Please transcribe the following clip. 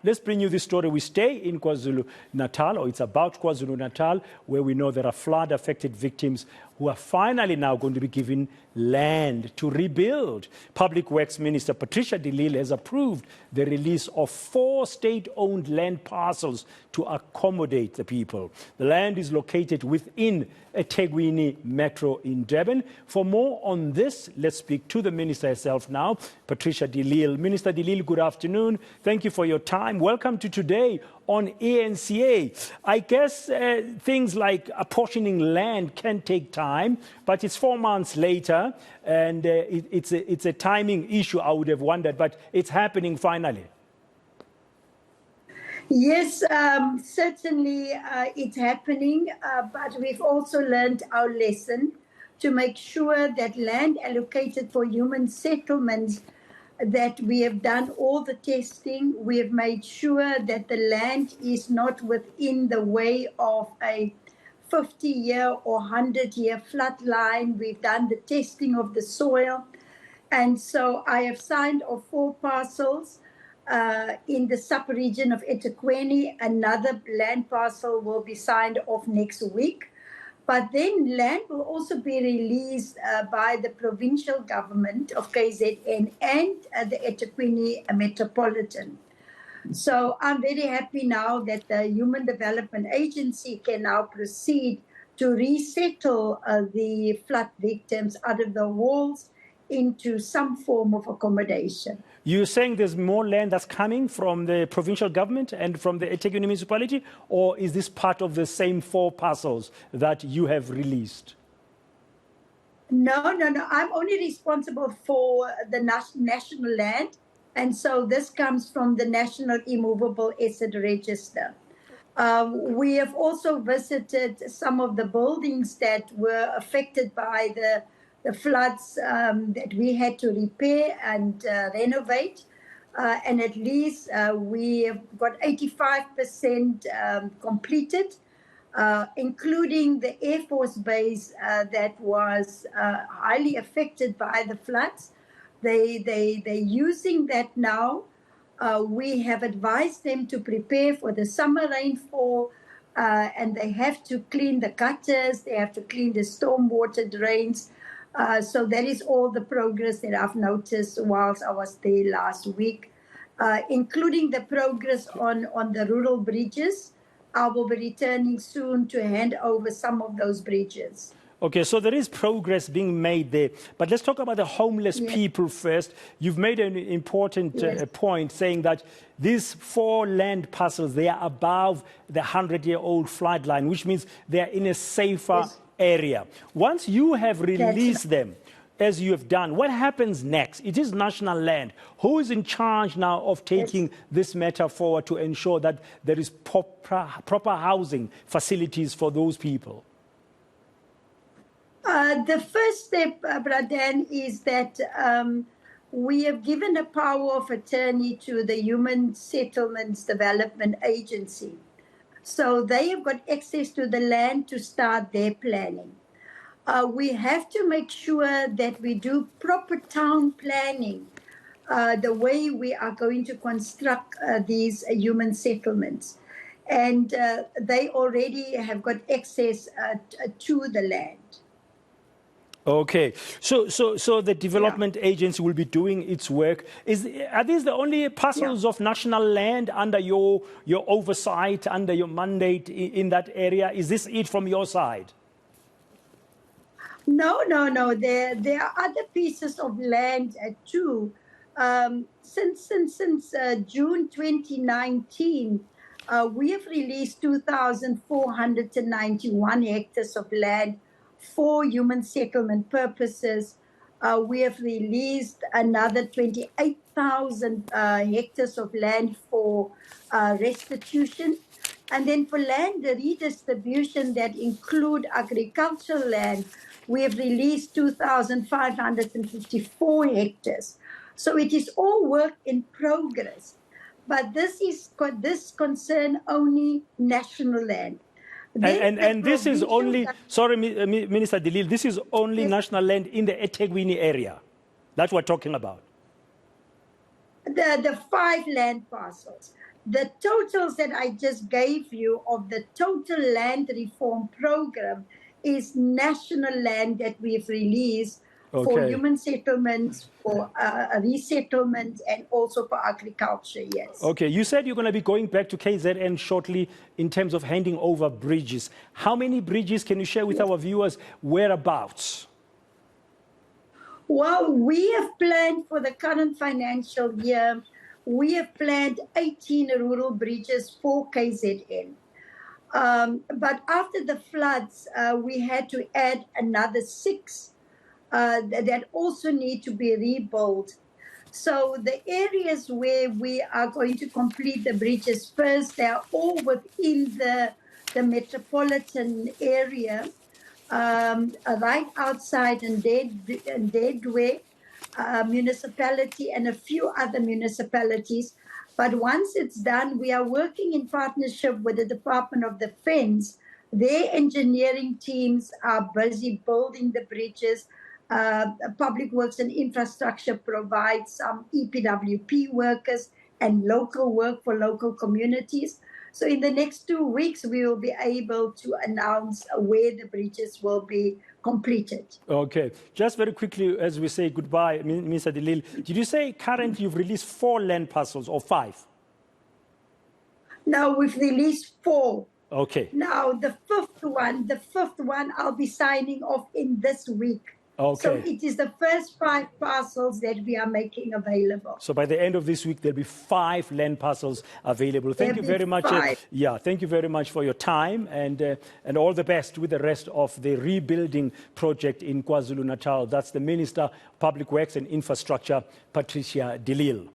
Let's bring you this story. We stay in KwaZulu-Natal, or it's about KwaZulu-Natal, where we know there are flood-affected victims who are finally now going to be given land to rebuild. Public Works Minister Patricia has approved the release of 4 state-owned land parcels to accommodate the people. The land is located within eThekwini Metro in Durban. For more on this, let's speak to the Minister herself now, Patricia. Minister, good afternoon. Thank you for your time. Welcome to Today on ENCA. I guess things like apportioning land can take time, but it's 4 months later, and it's a timing issue, I would have wondered, but it's happening finally. Yes, certainly it's happening, but we've also learned our lesson to make sure that land allocated for human settlements, that we have done all the testing. We have made sure that the land is not within the way of a 50-year or 100-year flood line. We've done the testing of the soil. And so I have signed off 4 parcels in the sub-region of eThekwini. Another land parcel will be signed off next week. But then land will also be released by the provincial government of KZN and the eThekwini Metropolitan. So I'm very happy now that the Human Development Agency can now proceed to resettle the flood victims out of the walls into some form of accommodation. You're saying there's more land that's coming from the provincial government and from the eThekwini municipality, or is this part of the same 4 parcels that you have released? No. I'm only responsible for the national land, and so this comes from the National Immovable Asset Register. We have also visited some of the buildings that were affected by the floods that we had to repair and renovate. And at least we have got 85% completed, including the Air Force base that was highly affected by the floods. They're using that now. We have advised them to prepare for the summer rainfall, and they have to clean the gutters, they have to clean the stormwater drains. So that is all the progress that I've noticed whilst I was there last week, including the progress on the rural bridges. I will be returning soon to hand over some of those bridges. Okay, so there is progress being made there. But let's talk about the homeless people first. You've made an important point saying that these 4 land parcels, they are above the 100-year-old flood line, which means they are in a safer area. Once you have released them, as you have done, what happens next? It is national land. Who is in charge now of taking this matter forward to ensure that there is proper housing facilities for those people? The first step, Bradan, is that we have given a power of attorney to the Human Settlements Development Agency. So they have got access to the land to start their planning. We have to make sure that we do proper town planning, the way we are going to construct these human settlements. And they already have got access to the land. Okay, so the development agency will be doing its work. Are these the only parcels of national land under your oversight, under your mandate in that area? Is this it from your side? No. There are other pieces of land too. Since June 2019, we have released 2,491 hectares of land for human settlement purposes. We have released another 28,000 hectares of land for restitution. And then for land redistribution that include agricultural land, we have released 2,554 hectares. So it is all work in progress. But this concern only national land. And this is only, sorry, Minister Lille, this is only national land in the eThekwini area. That's what we're talking about. The 5 land parcels. the totals that I just gave you of the total land reform program is national land that we've released for Okay. human settlements, for resettlement, and also for agriculture, yes. Okay, you said you're going to be going back to KZN shortly in terms of handing over bridges. How many bridges can you share with our viewers? Whereabouts? Well, we have planned for the current financial year, we have planned 18 rural bridges for KZN. But after the floods, we had to add another 6 that also need to be rebuilt. So the areas where we are going to complete the bridges first, they are all within the metropolitan area, right outside Ndedwe municipality and a few other municipalities. But once it's done, we are working in partnership with the Department of Defense. Their engineering teams are busy building the bridges. Public Works and Infrastructure provides some EPWP workers and local work for local communities. So in the next 2 weeks, we will be able to announce where the bridges will be completed. Okay. Just very quickly, as we say goodbye, Mr. de Lille, did you say currently you've released 4 land parcels or 5? Now we've released 4. Okay. Now the fifth one I'll be signing off in this week. Okay. So it is the first 5 parcels that we are making available. So by the end of this week, there'll be 5 land parcels available. Thank you very much. Thank you very much for your time and all the best with the rest of the rebuilding project in KwaZulu-Natal. That's the Minister of Public Works and Infrastructure, Patricia de Lille.